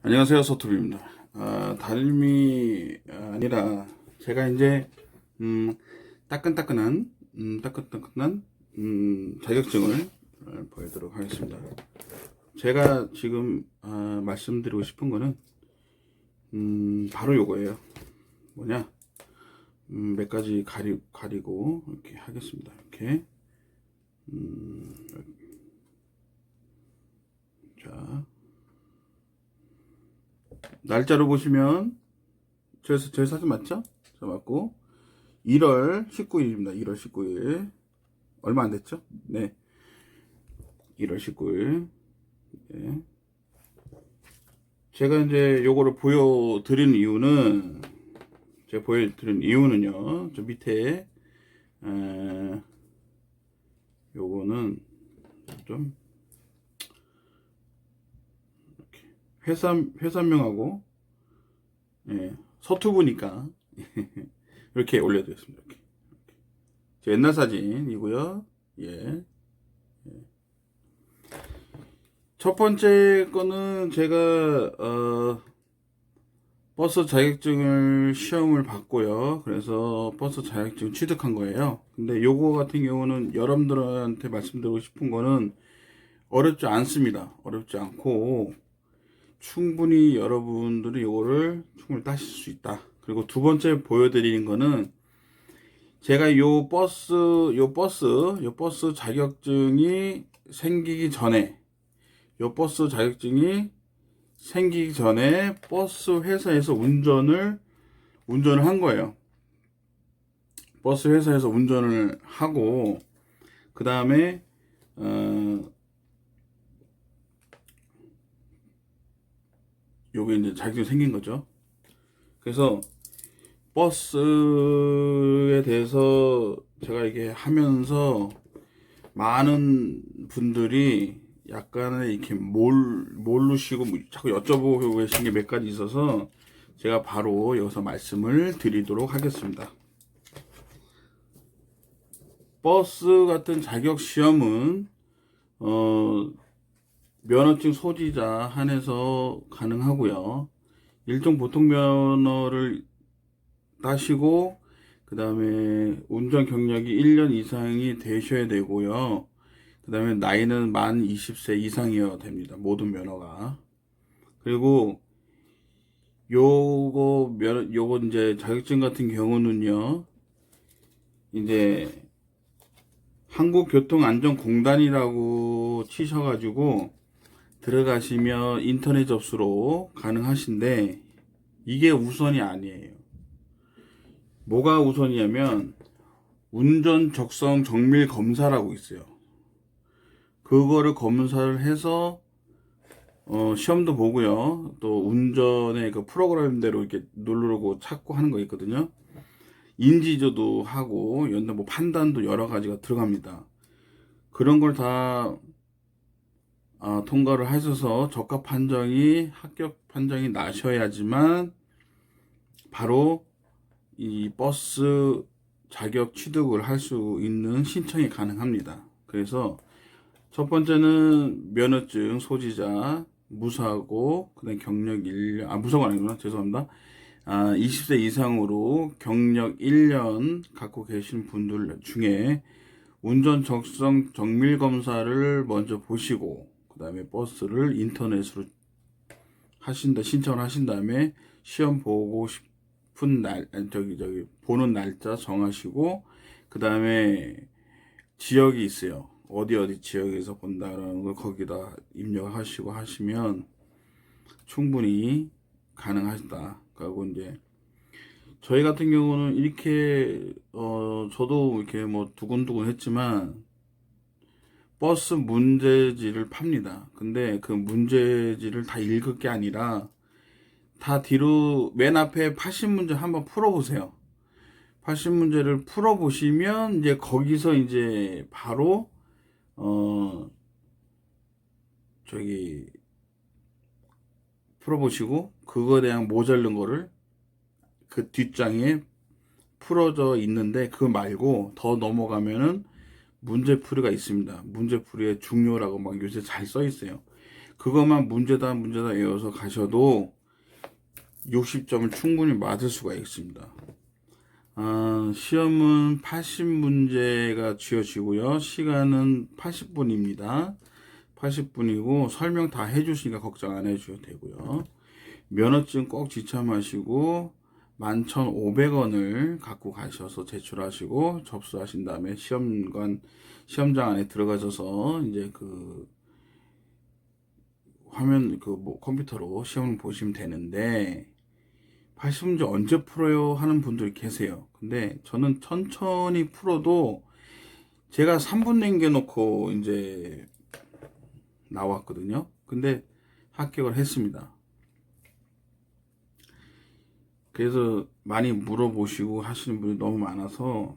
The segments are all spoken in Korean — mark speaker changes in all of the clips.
Speaker 1: 안녕하세요, 서투비입니다. 다름이 아니라 제가 이제 따끈따끈한 자격증을 보여드리도록 하겠습니다. 제가 지금 말씀드리고 싶은 거는 바로 요거예요. 뭐냐? 몇 가지 가리고 이렇게 하겠습니다. 이렇게 자, 날짜로 보시면 제 사진 맞죠? 자, 맞고 1월 19일입니다. 1월 19일 얼마 안 됐죠? 네, 1월 19일. 네. 제가 이제 요거를 보여드린 이유는 저 밑에 요거는 좀 이렇게 회사명하고 서투부니까 이렇게 올려드렸습니다. 이렇게. 제 옛날 사진이고요. 예. 첫 번째 거는 제가 버스 자격증을 시험을 봤고요. 그래서 버스 자격증 취득한 거예요. 근데 요거 같은 경우는 여러분들한테 말씀드리고 싶은 거는 어렵지 않습니다. 어렵지 않고 충분히 여러분들이 요거를 충분히 따실 수 있다. 그리고 두 번째 보여드리는 거는 제가 요 버스 자격증이 생기기 전에 버스 회사에서 운전을 한 거예요. 버스 회사에서 운전을 하고 그 다음에 요게 이제 자격증이 생긴 거죠. 그래서 버스에 대해서 제가 이게 하면서 많은 분들이 약간의 이렇게 모르시고 자꾸 여쭤보고 계신 게 몇 가지 있어서 제가 바로 여기서 말씀을 드리도록 하겠습니다. 버스 같은 자격 시험은 면허증 소지자 한해서 가능하고요. 일종 보통 면허를 따시고 그 다음에 운전 경력이 1년 이상이 되셔야 되고요. 그 다음에 나이는 만 20세 이상이어야 됩니다. 모든 면허가. 그리고 요거 이제 자격증 같은 경우는요. 이제 한국교통안전공단이라고 치셔가지고 들어가시면 인터넷 접수로 가능하신데 이게 우선이 아니에요. 뭐가 우선이냐면 운전 적성 정밀 검사라고 있어요. 그거를 검사를 해서 시험도 보고요. 또 운전의 그 프로그램대로 이렇게 누르고 찾고 하는 거 있거든요. 인지도도 하고 연대 뭐 판단도 여러 가지가 들어갑니다. 그런 걸 다 통과를 하셔서 적합 판정이 합격 판정이 나셔야지만 바로 이 버스 자격 취득을 할 수 있는 신청이 가능합니다. 그래서 첫 번째는 면허증 소지자 무사고 그다음 경력 1년 무사고 아니구나 죄송합니다. 20세 이상으로 경력 1년 갖고 계신 분들 중에 운전 적성 정밀 검사를 먼저 보시고 그 다음에 버스를 인터넷으로 신청을 하신 다음에 시험 보고 싶은 보는 날짜 정하시고 그 다음에 지역이 있어요. 어디 지역에서 본다라는 걸 거기다 입력하시고 하시면 충분히 가능하시다. 그리고 이제 저희 같은 경우는 이렇게 저도 이렇게 뭐 두근두근 했지만 버스 문제지를 팝니다. 근데 그 문제지를 다 읽을 게 아니라 다 뒤로 맨 앞에 80문제 한번 풀어보세요. 80문제를 풀어보시면 이제 거기서 이제 바로 저기 풀어보시고 그거에 대한 모자른 거를 그 뒷장에 풀어져 있는데 그거 말고 더 넘어가면은 문제풀이가 있습니다. 문제풀이의 중요라고 막 요새 잘 써 있어요. 그것만 문제다 외워서 가셔도 60점을 충분히 맞을 수가 있습니다. 시험은 80문제가 쥐어지고요. 시간은 80분입니다. 80분이고 설명 다 해주시니까 걱정 안 해주셔도 되고요. 면허증 꼭 지참하시고 11,500원을 갖고 가셔서 제출하시고 접수하신 다음에 시험장 안에 들어가셔서 이제 그 화면 컴퓨터로 시험을 보시면 되는데 80문제 언제 풀어요 하는 분들이 계세요. 근데 저는 천천히 풀어도 제가 3분 남겨놓고 이제 나왔거든요. 근데 합격을 했습니다. 그래서 많이 물어보시고 하시는 분이 너무 많아서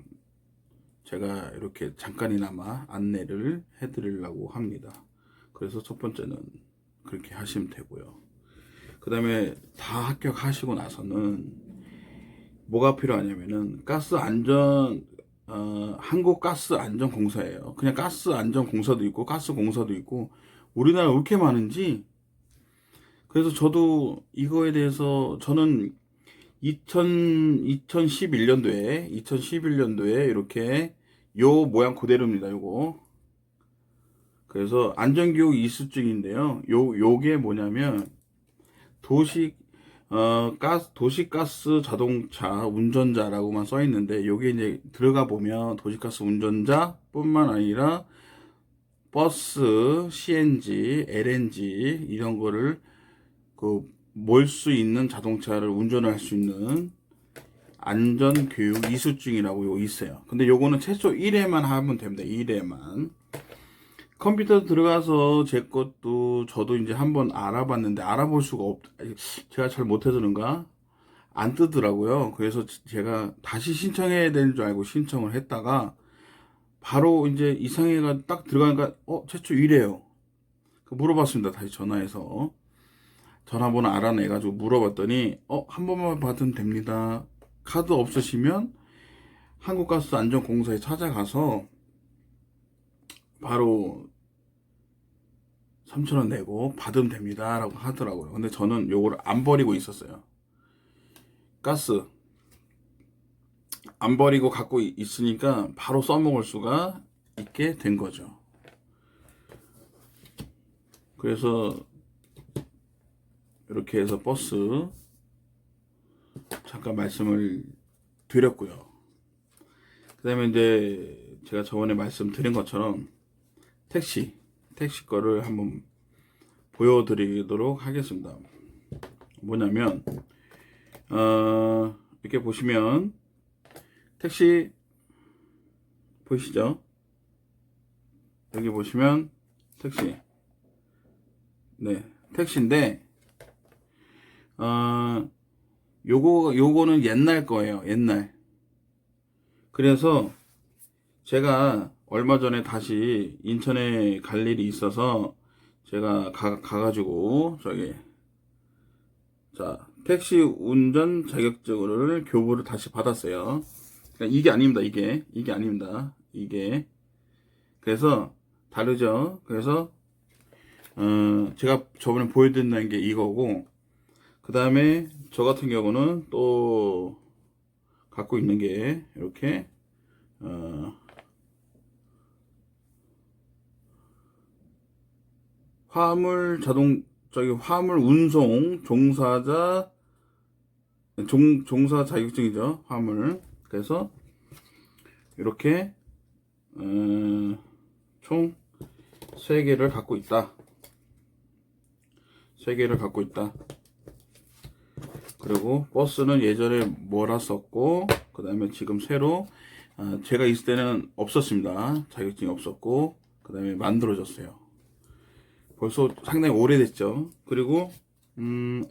Speaker 1: 제가 이렇게 잠깐이나마 안내를 해드리려고 합니다. 그래서 첫 번째는 그렇게 하시면 되고요. 그 다음에 다 합격하시고 나서는 뭐가 필요하냐면은 한국가스안전공사예요. 그냥 가스안전공사도 있고 가스공사도 있고 우리나라 왜 이렇게 많은지. 그래서 저도 이거에 대해서 저는 2011년도에 이렇게 요 모양 그대로입니다. 요거. 그래서 안전교육 이수증인데요. 요게 뭐냐면 도시가스 자동차 운전자라고만 써 있는데 요게 이제 들어가 보면 도시가스 운전자뿐만 아니라 버스, CNG, LNG 이런 거를 몰 수 있는 자동차를 운전을 할 수 있는 안전교육 이수증이라고 있어요. 근데 요거는 최소 1회만 하면 됩니다. 1회만. 컴퓨터 들어가서 제 것도 저도 이제 한번 알아봤는데 알아볼 수가 제가 잘 못해서 그런가 안 뜨더라고요. 그래서 제가 다시 신청해야 되는 줄 알고 신청을 했다가 바로 이제 이상해가 딱 들어가니까 최초 1회요. 물어봤습니다. 다시 전화해서 전화번호 알아내가지고 물어봤더니 한 번만 받으면 됩니다. 카드 없으시면 한국가스안전공사에 찾아가서 바로 3,000원 내고 받으면 됩니다 라고 하더라고요. 근데 저는 요거를 안 버리고 있었어요. 가스 안 버리고 갖고 있으니까 바로 써먹을 수가 있게 된 거죠. 그래서 이렇게 해서 버스 잠깐 말씀을 드렸고요. 그 다음에 이제 제가 저번에 말씀드린 것처럼 택시 거를 한번 보여드리도록 하겠습니다. 뭐냐면 이렇게 보시면 택시 보이시죠? 여기 보시면 택시, 네, 택시인데 요거는 옛날 거예요. 옛날. 그래서 제가 얼마 전에 다시 인천에 갈 일이 있어서 제가 가가지고 택시 운전 자격증을 교부를 다시 받았어요. 그러니까 이게 아닙니다. 이게 아닙니다. 이게 그래서 다르죠. 그래서 제가 저번에 보여드린다는 게 이거고, 그 다음에 저 같은 경우는 또 갖고 있는 게 이렇게 화물 운송 종사 자격증이죠. 화물. 그래서 이렇게 총 3개를 갖고 있다. 3개를 갖고 있다. 그리고 버스는 예전에 몰았었고, 그 다음에 지금 새로 제가 있을 때는 없었습니다. 자격증이 없었고, 그 다음에 만들어졌어요. 벌써 상당히 오래됐죠. 그리고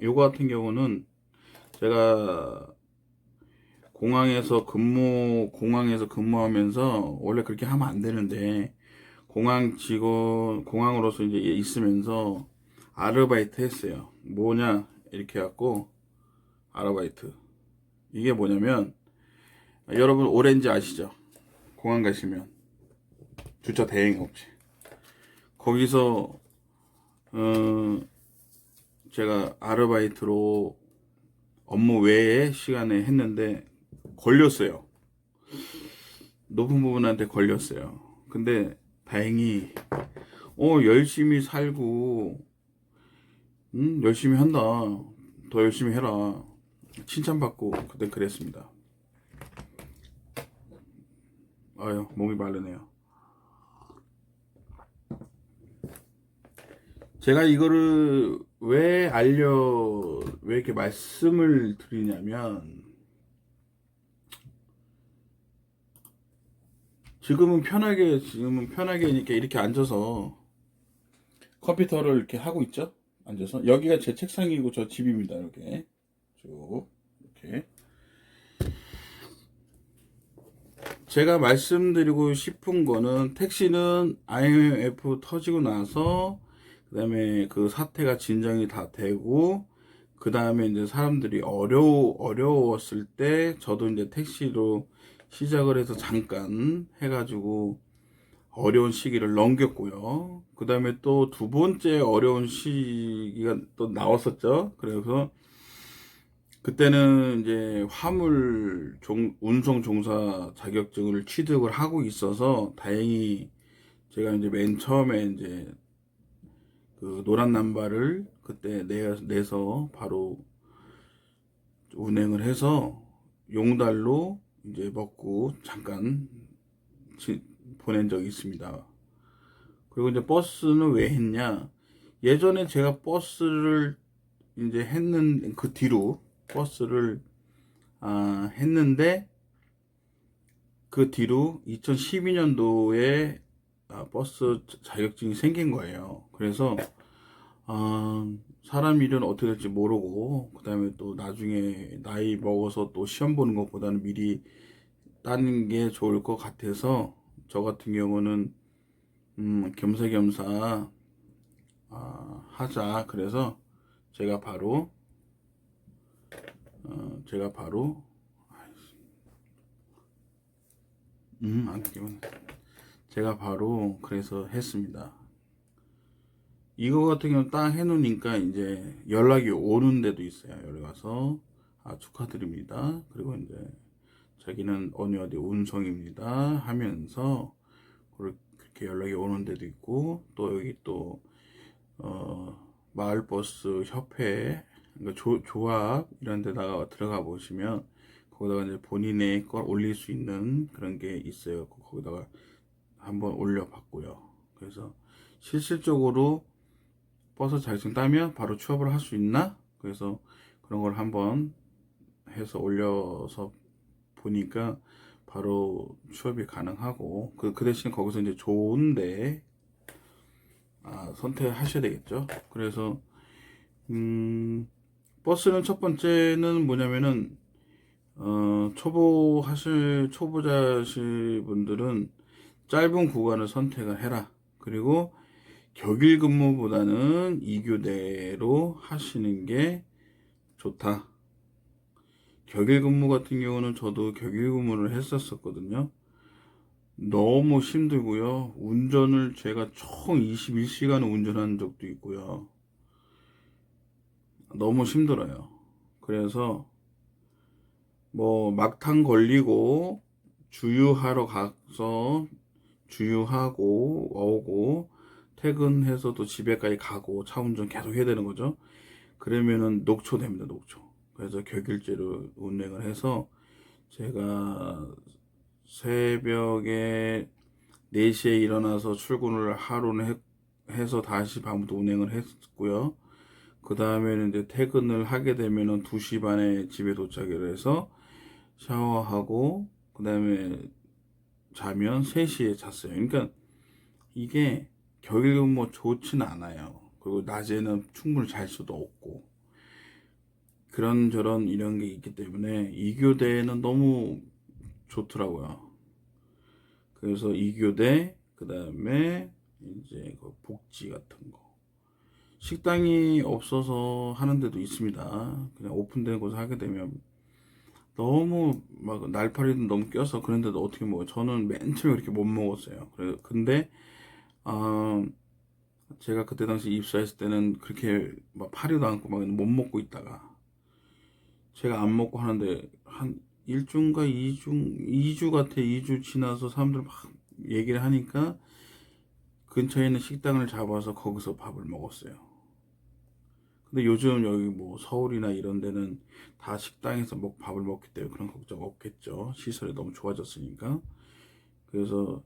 Speaker 1: 요거 같은 경우는 제가 공항에서 근무하면서 원래 그렇게 하면 안 되는데 공항으로서 이제 있으면서 아르바이트 했어요. 뭐냐 이렇게 해갖고 아르바이트. 이게 뭐냐면 여러분 오렌지 아시죠? 공항 가시면 주차 대행업체 거기서 어, 제가 아르바이트로 업무 외에 시간에 했는데 걸렸어요. 높은 부분한테 걸렸어요. 근데 다행히 열심히 살고 열심히 한다. 더 열심히 해라. 칭찬받고 그때 그랬습니다. 아유, 목이 마르네요. 제가 이거를 왜 이렇게 말씀을 드리냐면, 지금은 편하게 이렇게 앉아서 컴퓨터를 이렇게 하고 있죠? 앉아서. 여기가 제 책상이고 저 집입니다. 이렇게. 쭉. 이렇게. 제가 말씀드리고 싶은 거는 택시는 IMF 터지고 나서 그다음에 그 사태가 진정이 다 되고 그다음에 이제 사람들이 어려웠을 때 저도 이제 택시로 시작을 해서 잠깐 해가지고 어려운 시기를 넘겼고요. 그다음에 또 두 번째 어려운 시기가 또 나왔었죠. 그래서 그때는 이제 운송 종사 자격증을 취득을 하고 있어서 다행히 제가 이제 맨 처음에 이제 그 노란 남발을 그때 내서 바로 운행을 해서 용달로 이제 먹고 잠깐 보낸 적이 있습니다. 그리고 이제 버스는 왜 했냐? 예전에 제가 버스를 이제 했는 그 뒤로 버스를 했는데 그 뒤로 2012년도에 버스 자격증이 생긴 거예요. 그래서 사람 일은 어떻게 될지 모르고 그 다음에 또 나중에 나이 먹어서 또 시험 보는 것보다는 미리 따는 게 좋을 것 같아서 저 같은 경우는 겸사겸사 하자. 그래서 제가 바로 제가 바로 안 끼면 제가 바로 그래서 했습니다. 이거 같은 경우는 딱 해놓으니까 이제 연락이 오는 데도 있어요. 여기 가서 축하드립니다. 그리고 이제 자기는 어디 운송입니다 하면서 그렇게 연락이 오는 데도 있고 또 여기 또 마을버스 협회 그러니까 조합 이런 데다가 들어가 보시면 거기다가 이제 본인의 걸 올릴 수 있는 그런 게 있어요. 거기다가 한번 올려봤고요. 그래서 실질적으로 버스 자격증 따면 바로 취업을 할 수 있나? 그래서 그런 걸 한번 해서 올려서 보니까 바로 취업이 가능하고 그 대신 거기서 이제 좋은데 선택하셔야 되겠죠. 그래서 버스는 첫 번째는 뭐냐면은 초보자실 분들은 짧은 구간을 선택을 해라. 그리고 격일 근무보다는 2교대로 하시는 게 좋다. 격일 근무 같은 경우는 저도 격일 근무를 했었거든요. 너무 힘들고요. 운전을 제가 총 21시간을 운전한 적도 있고요. 너무 힘들어요. 그래서 뭐 막탄 걸리고 주유하러 가서 주유하고 오고 퇴근해서 또 집에까지 가고 차 운전 계속 해야 되는 거죠. 그러면은 녹초됩니다. 녹초. 그래서 격일제로 운행을 해서 제가 새벽에 4시에 일어나서 출근을 하루는 해서 다시 밤부터 운행을 했고요. 그 다음에는 이제 퇴근을 하게 되면은 2시 반에 집에 도착을 해서 샤워하고 그 다음에 자면 3시에 잤어요. 그러니까 이게 격일근 뭐 좋지는 않아요. 그리고 낮에는 충분히 잘 수도 없고 그런저런 이런 게 있기 때문에 2교대는 너무 좋더라고요. 그래서 2교대 그 다음에 이제 그 복지 같은 거 식당이 없어서 하는 데도 있습니다. 그냥 오픈된 곳을 하게 되면 너무 막 날파리도 너무 껴서 그런데도 어떻게 먹어요? 저는 맨 처음에 그렇게 못 먹었어요. 근데 제가 그때 당시 입사했을 때는 그렇게 막 파리도 않고 막 못 먹고 있다가 제가 안 먹고 하는데 한 1주인가 2주 같아. 2주 지나서 사람들 막 얘기를 하니까 근처에 있는 식당을 잡아서 거기서 밥을 먹었어요. 근데 요즘 여기 뭐 서울이나 이런 데는 다 식당에서 밥을 먹기 때문에 그런 걱정 없겠죠. 시설이 너무 좋아졌으니까. 그래서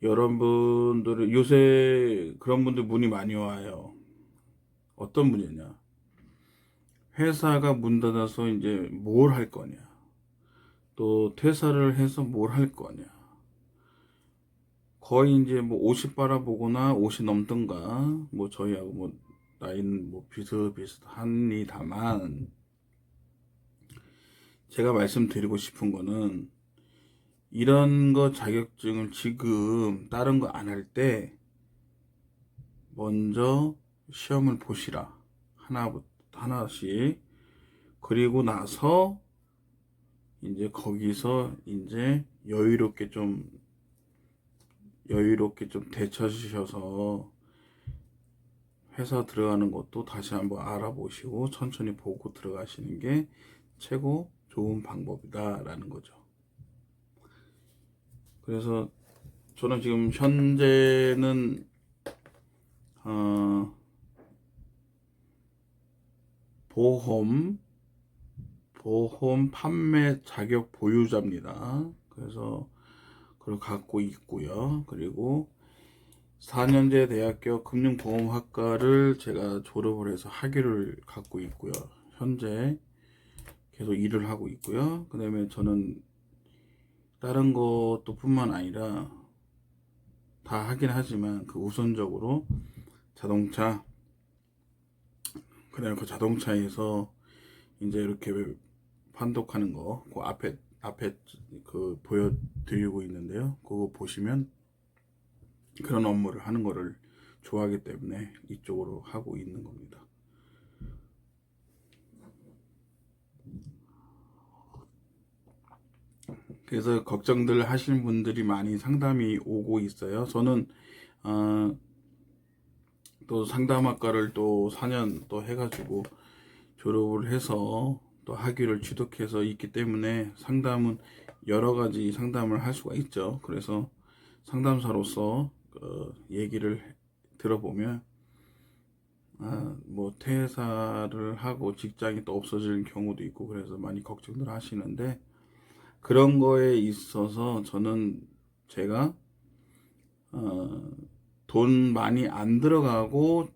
Speaker 1: 여러분들은 요새 그런 분들 문의 많이 와요. 어떤 분이냐? 회사가 문 닫아서 이제 뭘 할 거냐? 또 퇴사를 해서 뭘 할 거냐? 거의 이제 뭐 50 바라보거나 50 넘던가 뭐 저희하고 뭐 나이는 뭐 비슷비슷합니다만 제가 말씀드리고 싶은 거는 이런 거 자격증을 지금 다른 거 안 할 때 먼저 시험을 보시라. 하나씩. 그리고 나서 이제 거기서 이제 여유롭게 좀 되쳐주셔서 회사 들어가는 것도 다시 한번 알아보시고 천천히 보고 들어가시는 게 최고 좋은 방법이다라는 거죠. 그래서 저는 지금 현재는 어, 보험 판매 자격 보유자입니다. 그래서 그걸 갖고 있고요. 그리고 4년제 대학교 금융보험학과를 제가 졸업을 해서 학위를 갖고 있고요. 현재 계속 일을 하고 있고요. 그 다음에 저는 다른 것도 뿐만 아니라 다 하긴 하지만 그 우선적으로 자동차, 그다음에 그 자동차에서 이제 이렇게 판독하는 거, 그 앞에 그 보여드리고 있는데요. 그거 보시면 그런 업무를 하는 거를 좋아하기 때문에 이쪽으로 하고 있는 겁니다. 그래서 걱정들 하시는 분들이 많이 상담이 오고 있어요. 저는 어, 또 상담학과를 또 4년 또 해가지고 졸업을 해서 또 학위를 취득해서 있기 때문에 상담은 여러 가지 상담을 할 수가 있죠. 그래서 상담사로서 얘기를 들어보면 뭐 퇴사를 하고 직장이 또 없어질 경우도 있고 그래서 많이 걱정들 하시는데 그런 거에 있어서 저는 제가 돈 많이 안 들어가고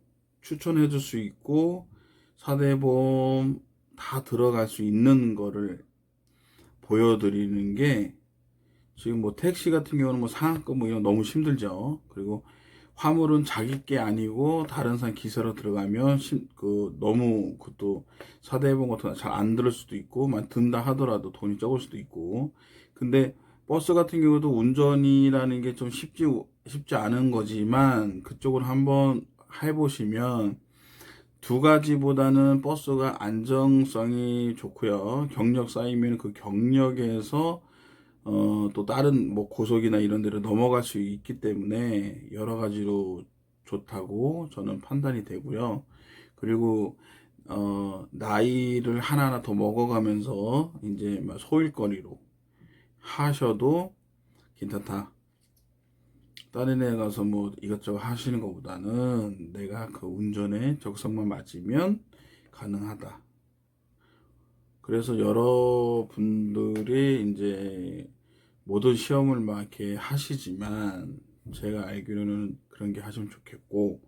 Speaker 1: 추천해 줄 수 있고 사대보험 다 들어갈 수 있는 거를 보여드리는 게 지금 뭐 택시 같은 경우는 뭐 상한가 뭐 이런 거 너무 힘들죠. 그리고 화물은 자기 게 아니고 다른 사람 기사로 들어가면 그 너무 그것도 사대보험 같은 거 잘 안 들을 수도 있고 만 든다 하더라도 돈이 적을 수도 있고 근데 버스 같은 경우도 운전이라는 게 좀 쉽지 않은 거지만 그쪽을 한번 해보시면 두 가지보다는 버스가 안정성이 좋고요. 경력 쌓이면 그 경력에서 또 다른 뭐 고속이나 이런 데로 넘어갈 수 있기 때문에 여러 가지로 좋다고 저는 판단이 되고요. 그리고 나이를 하나하나 더 먹어가면서 이제 막 소일거리로 하셔도 괜찮다. 다른 데 가서 뭐 이것저것 하시는 것보다는 내가 그 운전에 적성만 맞으면 가능하다. 그래서 여러분들이 이제 모든 시험을 막 이렇게 하시지만 제가 알기로는 그런 게 하시면 좋겠고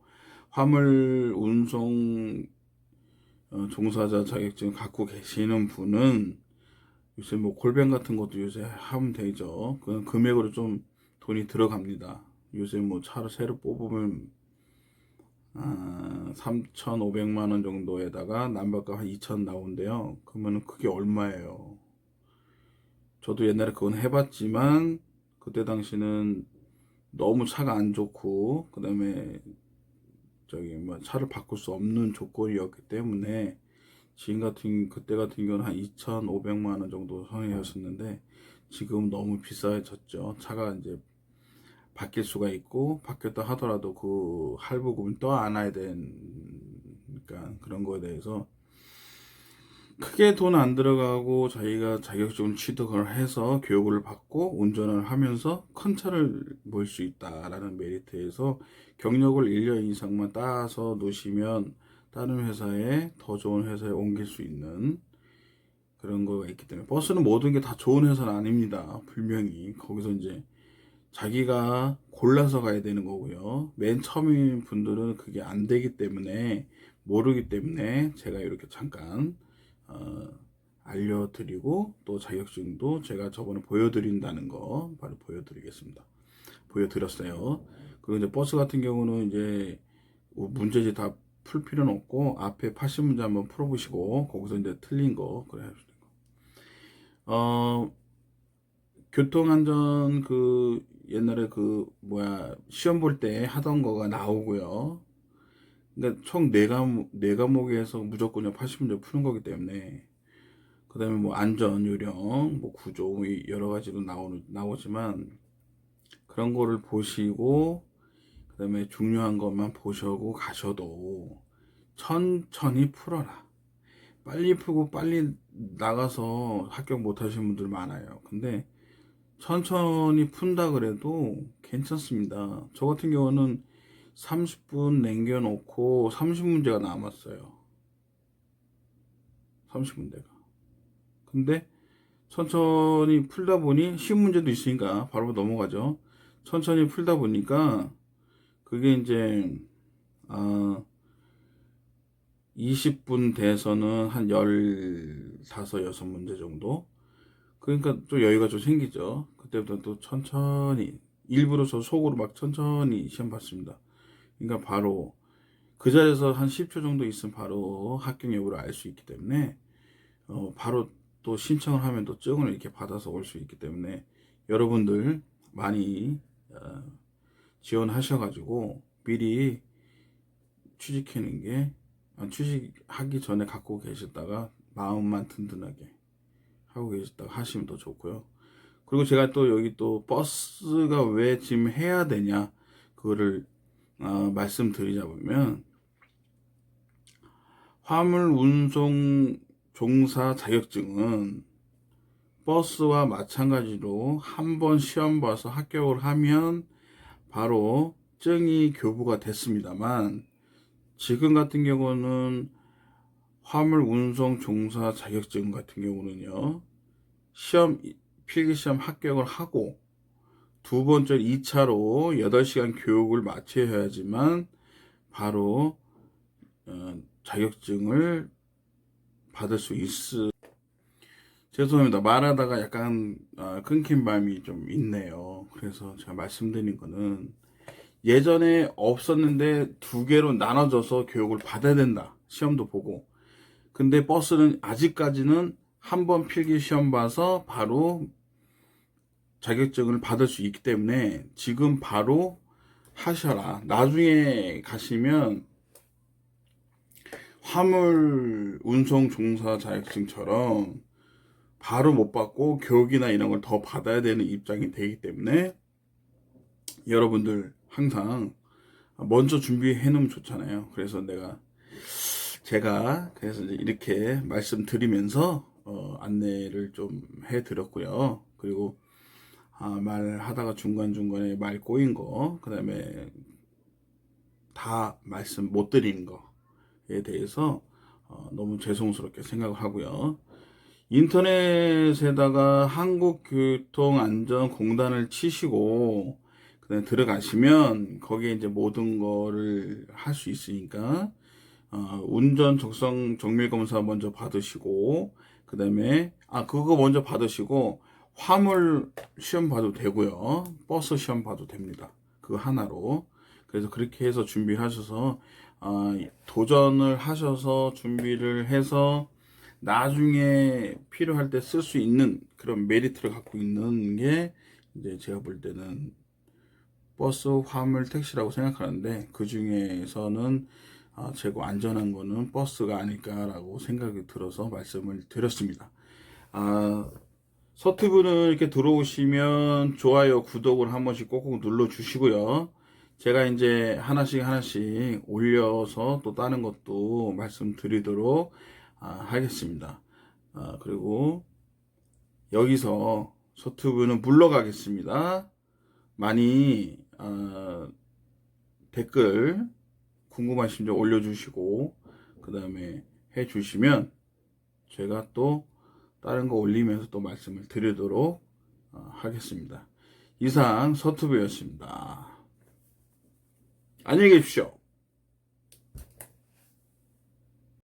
Speaker 1: 화물 운송 종사자 자격증 갖고 계시는 분은 요새 뭐 골뱅 같은 것도 요새 하면 되죠. 그 금액으로 좀 돈이 들어갑니다. 요새 뭐 차를 새로 뽑으면 3,500만 원 정도에다가 남발값 한 2천 나온대요. 그러면 그게 얼마예요? 저도 옛날에 그건 해봤지만 그때 당시는 너무 차가 안 좋고 그다음에 저기 뭐 차를 바꿀 수 없는 조건이었기 때문에 그때 같은 경우는 한 2,500만 원 정도 선이었었는데 지금 너무 비싸졌죠. 차가 이제 바뀔 수가 있고, 바뀌었다 하더라도 그 할부금을 또 안아야 되니까 그런 거에 대해서 크게 돈 안 들어가고 자기가 자격증 취득을 해서 교육을 받고 운전을 하면서 큰 차를 몰 수 있다라는 메리트에서 경력을 1년 이상만 따서 놓으시면 다른 회사에 더 좋은 회사에 옮길 수 있는 그런 거가 있기 때문에, 버스는 모든 게 다 좋은 회사는 아닙니다. 분명히 거기서 이제 자기가 골라서 가야 되는 거고요. 맨 처음인 분들은 그게 안 되기 때문에, 모르기 때문에 제가 이렇게 잠깐 어, 알려드리고, 또 자격증도 제가 저번에 보여드린다는 거 바로 보여드리겠습니다. 보여드렸어요. 그리고 이제 버스 같은 경우는 이제 문제지 다 풀 필요는 없고, 앞에 80문제 한번 풀어보시고 거기서 이제 틀린 거 그래. 교통안전 그 옛날에 그 뭐야 시험 볼 때 하던 거가 나오고요. 그러니까 총 네 과목에서 무조건 80문제 푸는 거기 때문에, 그다음에 뭐 안전 요령, 뭐 구조, 뭐 여러 가지로 나오지만 그런 거를 보시고 그다음에 중요한 것만 보시고 가셔도 천천히 풀어라. 빨리 풀고 빨리 나가서 합격 못 하시는 분들 많아요. 근데 천천히 푼다 그래도 괜찮습니다. 저 같은 경우는 30분 남겨놓고 30문제가 남았어요. 30문제가. 근데 천천히 풀다 보니 쉬운 문제도 있으니까 바로 넘어가죠. 천천히 풀다 보니까 그게 이제 20분 돼서는 한 15, 6문제 정도. 그러니까 또 여유가 좀 생기죠. 그때부터 또 천천히, 일부러 저 속으로 막 천천히 시험 봤습니다. 그러니까 바로 그 자리에서 한 10초 정도 있으면 바로 합격 여부를 알 수 있기 때문에, 바로 또 신청을 하면 또 증을 이렇게 받아서 올 수 있기 때문에, 여러분들 많이 지원하셔가지고 미리 취직하는 게, 취직하기 전에 갖고 계셨다가 마음만 든든하게 하고 계셨다가 하시면 더 좋고요. 그리고 제가 또 여기 또 버스가 왜 지금 해야 되냐, 그거를 말씀드리자면, 화물 운송 종사 자격증은 버스와 마찬가지로 한 번 시험 봐서 합격을 하면 바로 증이 교부가 됐습니다만, 지금 같은 경우는 화물 운송 종사 자격증 같은 경우는요, 필기시험 합격을 하고 두 번째 2차로 8시간 교육을 마쳐야지만 바로 자격증을 받을 수 죄송합니다. 말하다가 약간 끊긴 감이 좀 있네요. 그래서 제가 말씀드린 거는, 예전에 없었는데 두 개로 나눠져서 교육을 받아야 된다. 시험도 보고. 근데 버스는 아직까지는 한 번 필기 시험 봐서 바로 자격증을 받을 수 있기 때문에 지금 바로 하셔라. 나중에 가시면 화물 운송 종사 자격증처럼 바로 못 받고 교육이나 이런 걸 더 받아야 되는 입장이 되기 때문에, 여러분들 항상 먼저 준비해 놓으면 좋잖아요. 그래서 제가 그래서 이제 이렇게 말씀드리면서 안내를 좀 해드렸고요. 그리고 말하다가 중간중간에 말 꼬인 거, 그 다음에 다 말씀 못 드리는 거에 대해서 너무 죄송스럽게 생각을 하고요. 인터넷에다가 한국교통안전공단을 치시고 그다음에 들어가시면 거기에 이제 모든 거를 할 수 있으니까, 운전 적성 정밀 검사 먼저 받으시고, 그다음에 그거 먼저 받으시고 화물 시험 봐도 되고요. 버스 시험 봐도 됩니다. 그거 하나로. 그래서 그렇게 해서 준비하셔서 도전을 하셔서 준비를 해서 나중에 필요할 때 쓸 수 있는 그런 메리트를 갖고 있는 게 이제 제가 볼 때는 버스, 화물, 택시라고 생각하는데, 그 중에서는 최고 안전한 거는 버스가 아닐까라고 생각이 들어서 말씀을 드렸습니다. 서튜브는 이렇게 들어오시면 좋아요, 구독을 한 번씩 꼭꼭 눌러 주시고요. 제가 이제 하나씩 올려서 또 다른 것도 말씀드리도록 하겠습니다. 그리고 여기서 서튜브는 물러가겠습니다. 많이 댓글 궁금하신 점 올려주시고 그 다음에 해주시면 제가 또 다른 거 올리면서 또 말씀을 드리도록 하겠습니다. 이상 서투브였습니다. 안녕히 계십시오.